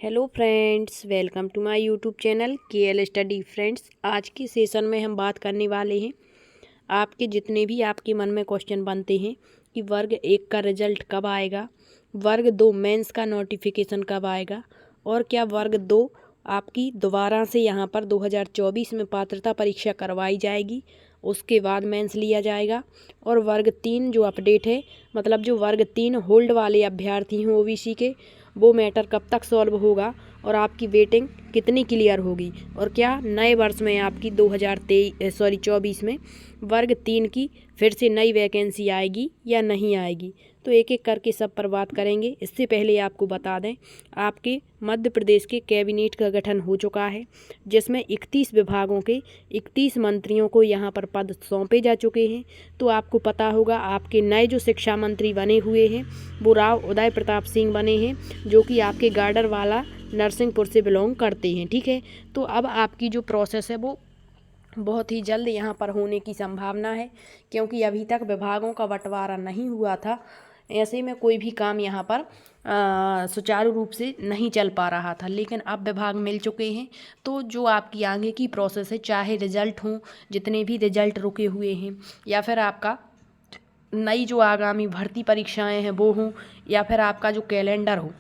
Hello friends, welcome to my YouTube channel KL study. Friends, आज के session में हम बात करने वाले हैं आपके जितने भी आपके मन में क्वेश्चन बनते हैं कि वर्ग 1 का रिजल्ट कब आएगा, वर्ग 2 मेंस का नोटिफिकेशन कब आएगा, और क्या वर्ग 2 आपकी दोबारा से यहाँ पर 2024 में पात्रता परीक्षा करवाई जाएगी, उसके बाद मेंस लिया जाएगा। और वर्ग 3 जो अपडेट है, मतलब जो वर्ग 3 होल्ड वाले अभ्यर्थी हैं OBC के, वो मैटर कब तक सॉल्व होगा और आपकी वेटिंग कितनी क्लियर होगी, और क्या नए वर्ष में आपकी 2024 में वर्ग 3 की फिर से नई वैकेंसी आएगी या नहीं आएगी। तो एक एक करके सब पर बात करेंगे। इससे पहले आपको बता दें, आपके मध्य प्रदेश के कैबिनेट का गठन हो चुका है, जिसमें 31 विभागों के 31 मंत्रियों को यहाँ पर पद सौंपे जा चुके हैं। तो आपको पता होगा आपके नए जो शिक्षा मंत्री बने हुए हैं वो राव उदय प्रताप सिंह बने हैं, जो कि आपके गाडरवाला नरसिंहपुर से बिलोंग करते हैं। ठीक है, तो अब आपकी जो प्रोसेस है वो बहुत ही जल्द यहाँ पर होने की संभावना है, क्योंकि अभी तक विभागों का बंटवारा नहीं हुआ था। ऐसे में कोई भी काम यहाँ पर सुचारू रूप से नहीं चल पा रहा था, लेकिन अब विभाग मिल चुके हैं। तो जो आपकी आगे की प्रोसेस है, चाहे रिजल्ट हों, जितने भी रिजल्ट रुके हुए हैं, या फिर आपका नई जो आगामी भर्ती परीक्षाएं हैं वो हों, या फिर आपका जो कैलेंडर हो,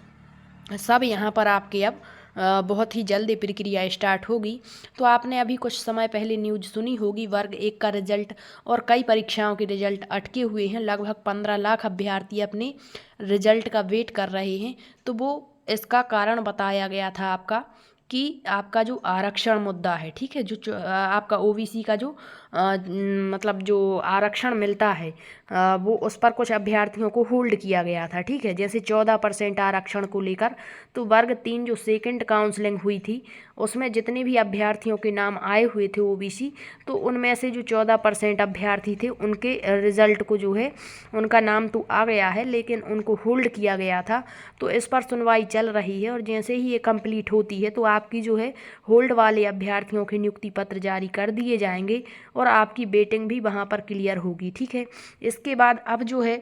सब यहाँ पर आपके अब बहुत ही जल्द प्रक्रिया स्टार्ट होगी। तो आपने अभी कुछ समय पहले न्यूज़ सुनी होगी, वर्ग 1 का रिजल्ट और कई परीक्षाओं के रिजल्ट अटके हुए हैं। लगभग 15 लाख अभ्यर्थी अपने रिजल्ट का वेट कर रहे हैं। तो वो इसका कारण बताया गया था आपका कि आपका जो आरक्षण मुद्दा है, ठीक है, जो आपका OBC का जो मतलब जो आरक्षण मिलता है, वो उस पर कुछ अभ्यर्थियों को होल्ड किया गया था। ठीक है, जैसे 14% आरक्षण को लेकर। तो वर्ग 3 जो सेकंड काउंसलिंग हुई थी, उसमें जितने भी अभ्यर्थियों के नाम आए हुए थे OBC, तो उनमें से जो 14% अभ्यर्थी थे उनके रिजल्ट को जो है उनका नाम तो आ गया है, लेकिन उनको होल्ड किया गया था। तो इस पर सुनवाई चल रही है, और जैसे ही ये कंप्लीट होती है तो आपकी जो है होल्ड वाले अभ्यर्थियों के नियुक्ति पत्र जारी कर दिए जाएंगे और आपकी वेटिंग भी वहाँ पर क्लियर होगी। ठीक है, इसके बाद अब जो है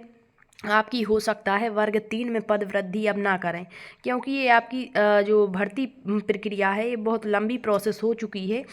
आपकी हो सकता है वर्ग 3 में पद वृद्धि अब ना करें, क्योंकि ये आपकी जो भर्ती प्रक्रिया है ये बहुत लंबी प्रोसेस हो चुकी है,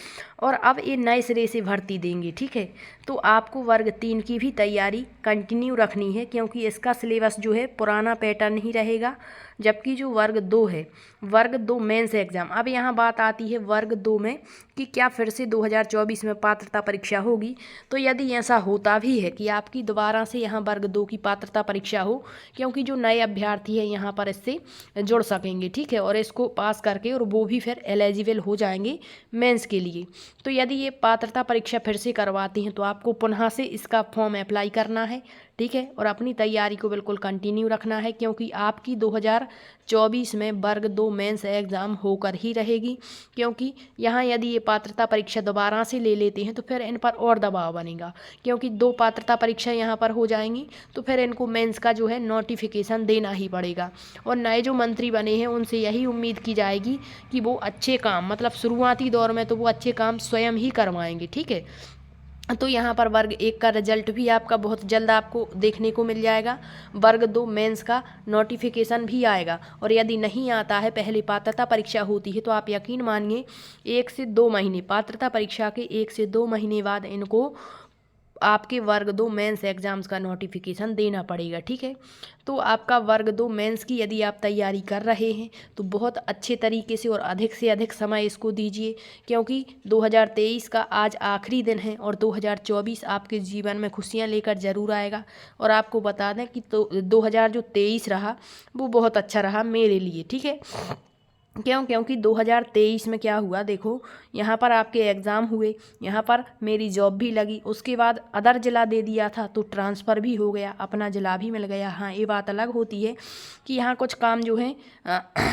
और अब ये नए सिरे से भर्ती देंगे। ठीक है, तो आपको वर्ग 3 की भी तैयारी कंटिन्यू रखनी है, क्योंकि इसका सिलेबस जो है पुराना पैटर्न ही रहेगा। जबकि जो वर्ग 2 है, वर्ग 2 मेंस एग्ज़ाम, अब यहाँ बात आती है वर्ग 2 में कि क्या फिर से 2024 में पात्रता परीक्षा होगी। तो यदि ऐसा होता भी है कि आपकी दोबारा से यहाँ वर्ग 2 की पात्रता परीक्षा हो, क्योंकि जो नए अभ्यर्थी है यहाँ पर इससे जुड़ सकेंगे, ठीक है, और इसको पास करके और वो भी फिर एलिजिबल हो जाएंगे मेंस के लिए। तो यदि ये पात्रता परीक्षा फिर से करवाती हैं तो आपको पुनः से इसका फॉर्म अप्लाई करना है। ठीक है, और अपनी तैयारी को बिल्कुल कंटिन्यू रखना है, क्योंकि आपकी 2024 में वर्ग 2 मेंस एग्ज़ाम होकर ही रहेगी। क्योंकि यहाँ यदि ये पात्रता परीक्षा दोबारा से ले लेते हैं तो फिर इन पर और दबाव बनेगा, क्योंकि 2 पात्रता परीक्षा यहाँ पर हो जाएंगी, तो फिर इनको मेंस का जो है नोटिफिकेशन देना ही पड़ेगा। और नए जो मंत्री बने हैं उनसे यही उम्मीद की जाएगी कि वो अच्छे काम, मतलब शुरुआती दौर में तो वो अच्छे काम स्वयं ही करवाएंगे। ठीक है, तो यहाँ पर वर्ग 1 का रिजल्ट भी आपका बहुत जल्द आपको देखने को मिल जाएगा। वर्ग 2 मेंस का नोटिफिकेशन भी आएगा, और यदि नहीं आता है, पहले पात्रता परीक्षा होती है, तो आप यकीन मानिए 1 से 2 महीने, पात्रता परीक्षा के 1 से 2 महीने बाद इनको आपके वर्ग 2 मेंस एग्ज़ाम्स का नोटिफिकेशन देना पड़ेगा। ठीक है, तो आपका वर्ग 2 मेंस की यदि आप तैयारी कर रहे हैं तो बहुत अच्छे तरीके से और अधिक से अधिक समय इसको दीजिए, क्योंकि 2023 का आज आखिरी दिन है और 2024 आपके जीवन में खुशियां लेकर ज़रूर आएगा। और आपको बता दें कि तो 2023 रहा वो बहुत अच्छा रहा मेरे लिए। ठीक है, क्योंकि 2023 में क्या हुआ, देखो यहाँ पर आपके एग्ज़ाम हुए, यहाँ पर मेरी जॉब भी लगी, उसके बाद अदर ज़िला दे दिया था तो ट्रांसफ़र भी हो गया, अपना ज़िला भी मिल गया। हाँ, ये बात अलग होती है कि यहाँ कुछ काम जो है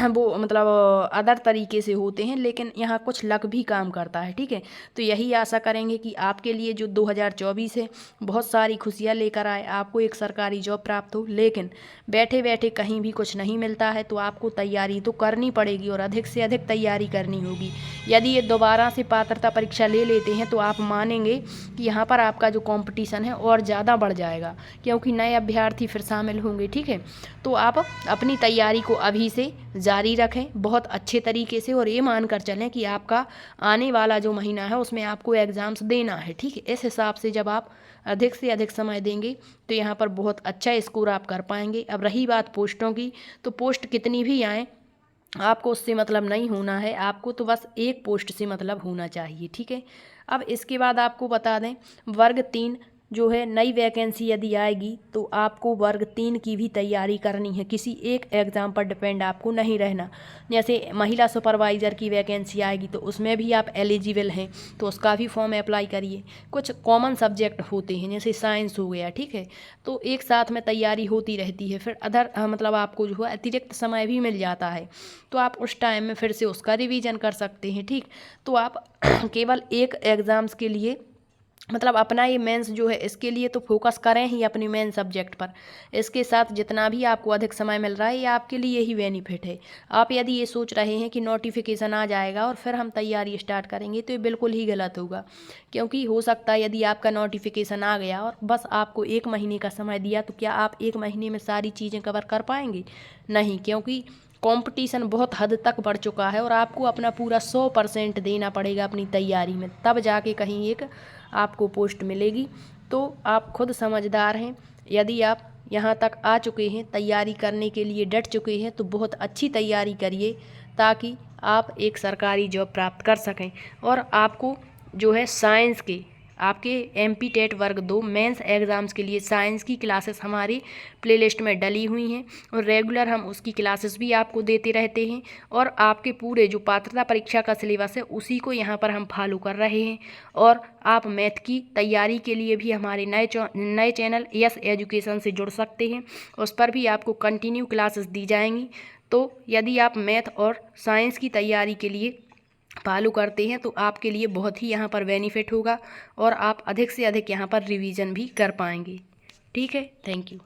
वो मतलब अदर तरीके से होते हैं, लेकिन यहाँ कुछ लक भी काम करता है। ठीक है, तो यही आशा करेंगे कि आपके लिए जो 2024 है बहुत सारी खुशियाँ लेकर आए, आपको एक सरकारी जॉब प्राप्त हो। लेकिन बैठे बैठे कहीं भी कुछ नहीं मिलता है, तो आपको तैयारी तो करनी पड़ेगी। होगी और अधिक से अधिक तैयारी करनी होगी। यदि ये दोबारा से पात्रता परीक्षा ले लेते हैं तो आप मानेंगे कि यहाँ पर आपका जो कंपटीशन है और ज़्यादा बढ़ जाएगा, क्योंकि नए अभ्यर्थी फिर शामिल होंगे। ठीक है, तो आप अपनी तैयारी को अभी से जारी रखें बहुत अच्छे तरीके से, और ये मानकर चलें कि आपका आने वाला जो महीना है उसमें आपको एग्ज़ाम्स देना है। ठीक है, इस हिसाब से जब आप अधिक से अधिक समय देंगे तो यहाँ पर बहुत अच्छा स्कोर आप कर पाएंगे। अब रही बात पोस्टों की, तो पोस्ट कितनी भी आए आपको उससे मतलब नहीं होना है, आपको तो बस एक पोस्ट से मतलब होना चाहिए। ठीक है, अब इसके बाद आपको बता दें वर्ग 3 जो है नई वैकेंसी यदि आएगी तो आपको वर्ग 3 की भी तैयारी करनी है, किसी एक एग्ज़ाम पर डिपेंड आपको नहीं रहना। जैसे महिला सुपरवाइज़र की वैकेंसी आएगी तो उसमें भी आप एलिजिबल हैं तो उसका भी फॉर्म अप्लाई करिए। कुछ कॉमन सब्जेक्ट होते हैं जैसे साइंस हो गया, ठीक है, तो एक साथ में तैयारी होती रहती है, फिर अदर मतलब आपको जो है अतिरिक्त समय भी मिल जाता है, तो आप उस टाइम में फिर से उसका रिवीजन कर सकते हैं। ठीक, तो आप केवल एक एग्ज़ाम्स के लिए मतलब अपना ये मेंस जो है इसके लिए तो फोकस करें ही अपनी मेन सब्जेक्ट पर। इसके साथ जितना भी आपको अधिक समय मिल रहा है ये आपके लिए ही बेनिफिट है। आप यदि ये सोच रहे हैं कि नोटिफिकेशन आ जाएगा और फिर हम तैयारी स्टार्ट करेंगे तो ये बिल्कुल ही गलत होगा, क्योंकि हो सकता है यदि आपका नोटिफिकेशन आ गया और बस आपको 1 महीने का समय दिया तो क्या आप 1 महीने में सारी चीज़ें कवर कर पाएंगे? नहीं, क्योंकि कंपटीशन बहुत हद तक बढ़ चुका है और आपको अपना पूरा 100% देना पड़ेगा अपनी तैयारी में, तब जाके कहीं एक आपको पोस्ट मिलेगी। तो आप खुद समझदार हैं, यदि आप यहाँ तक आ चुके हैं, तैयारी करने के लिए डट चुके हैं, तो बहुत अच्छी तैयारी करिए ताकि आप एक सरकारी जॉब प्राप्त कर सकें। और आपको जो है साइंस के आपके MP टेट वर्ग 2 मेंस एग्ज़ाम्स के लिए साइंस की क्लासेस हमारी प्लेलिस्ट में डली हुई हैं और रेगुलर हम उसकी क्लासेस भी आपको देते रहते हैं, और आपके पूरे जो पात्रता परीक्षा का सिलेबस है उसी को यहाँ पर हम फॉलो कर रहे हैं। और आप मैथ की तैयारी के लिए भी हमारे नए चैनल यस एजुकेशन से जुड़ सकते हैं, उस पर भी आपको कंटिन्यू क्लासेस दी जाएंगी। तो यदि आप मैथ और साइंस की तैयारी के लिए फॉलो करते हैं तो आपके लिए बहुत ही यहाँ पर बेनिफिट होगा और आप अधिक से अधिक यहाँ पर रिवीजन भी कर पाएंगे। ठीक है, थैंक यू।